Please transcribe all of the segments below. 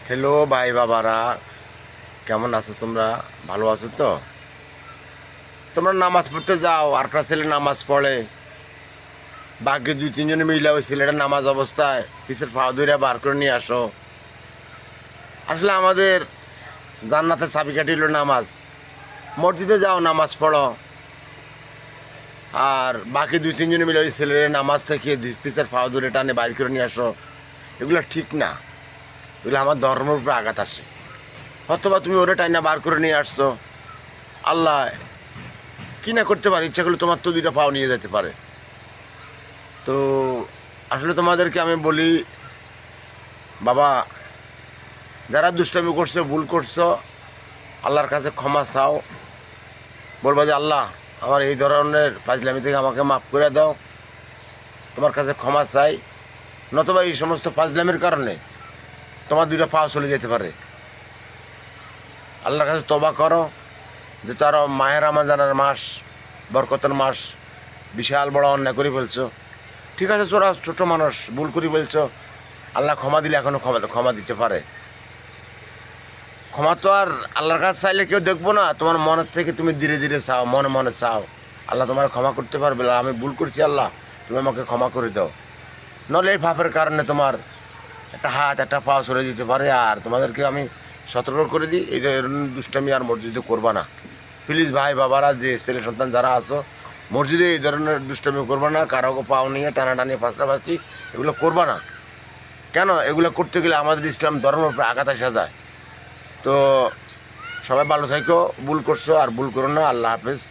Hello ভাই বাবারা, কেমন আছো তোমরা? ভালো আছো তো? তোমরা নামাজ পড়তে যাও, আর একটা ছেলে নামাজ পড়ে, বাকি দুই তিনজনে মিলে ওই ছেলেটা নামাজ অবস্থায় পিছের পা ধরে বার করে নিয়ে আসো। আসলে আমাদের জান্নাতের চাবিকাঠি হলো নামাজ। মসজিদে যাও, নামাজ পড়ো, আর বাকি দুই তিনজনে মিলে ওই ছেলের নামাজ থেকে পিছের পা ধরে টানে বাইর করে নিয়ে আসো। এগুলো ঠিক না, এগুলো আমার ধর্মের উপরে আঘাত আসে। অথবা তুমি ওরে টাইনা বার করে নিয়ে আসছো, আল্লাহ কি না করতে পারে, ইচ্ছা করলে তোমার তো দুইটা পাও নিয়ে যেতে পারে। তো আসলে তোমাদেরকে আমি বলি, বাবা, যারা দুষ্টামি করছো, ভুল করছো, আল্লাহর কাছে ক্ষমা চাও। বলবা যে আল্লাহ, আমার এই ধরনের ফাজলামি থেকে আমাকে মাফ করে দাও, তোমার কাছে ক্ষমা চাই। নতুবা এই সমস্ত ফাজলামির কারণে তোমার দুইটা পাও চলে যেতে পারে। আল্লাহর কাছে তওবা করো, যে তার মায়ের রমজানের মাস, বরকতের মাস, বিশাল বড় অন্যায় করে ফেলছো। ঠিক আছে, তোরা ছোটো মানুষ, ভুল করে বলছো, আল্লাহ ক্ষমা দিলে এখনও ক্ষমা দিতে পারে। ক্ষমা তো আর আল্লাহর কাছে চাইলে কেউ দেখবো না, তোমার মনের থেকে তুমি ধীরে ধীরে চাও, মনে মনে চাও, আল্লাহ তোমার ক্ষমা করতে পারবে। আমি ভুল করছি, আল্লাহ তুমি আমাকে ক্ষমা করে দাও। নাহলে এই পাপের কারণে তোমার একটা হাত একটা পা সরে যেতে পারে। আর তোমাদেরকে আমি সতর্ক করে দিই, এই ধরনের দুষ্টামি আর মসজিদে করবা না। প্লিজ ভাই বাবারা, যে ছেলে সন্তান যারা আছো, মসজিদে এই ধরনের দুষ্টামি করবা না। কারো পাও নিয়ে টানাটানি ফাঁসটাফাঁসি এগুলো করবা না। কেন এগুলো করতে গেলে আমাদের ইসলাম ধর্মের উপরে আঘাত আসা যায়। তো সবাই ভালো থাকো, ভুল করছো আর ভুল করো না। আল্লাহ হাফেজ।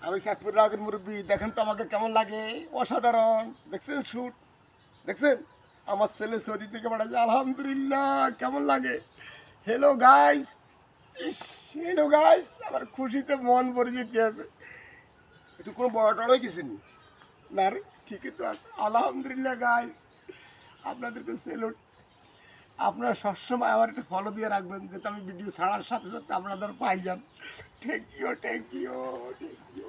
আমি চাঁদপুর রাগের মুরব্বী, দেখেন তো আমাকে কেমন লাগে। অসাধারণ, দেখছেন শুট, দেখছেন আমার ছেলে সৌদি থেকে পাঠাচ্ছে, আলহামদুলিল্লাহ কেমন লাগে। হ্যালো গাইস, ইস, হ্যালো গাইস, আমার খুশিতে মন ভরে যেতে আছে। একটু কোনো বড় টড়ই কিছু নেই না রে, ঠিকই তো আছে। আলহামদুলিল্লাহ গাইস, আপনাদেরকে সেলুট। আপনারা সবসময় আমার একটা ফলো দিয়ে রাখবেন, যাতে আমি ভিডিও ছাড়ার সাথে সাথে আপনাদের পাই যান। Thank you, thank you, thank you.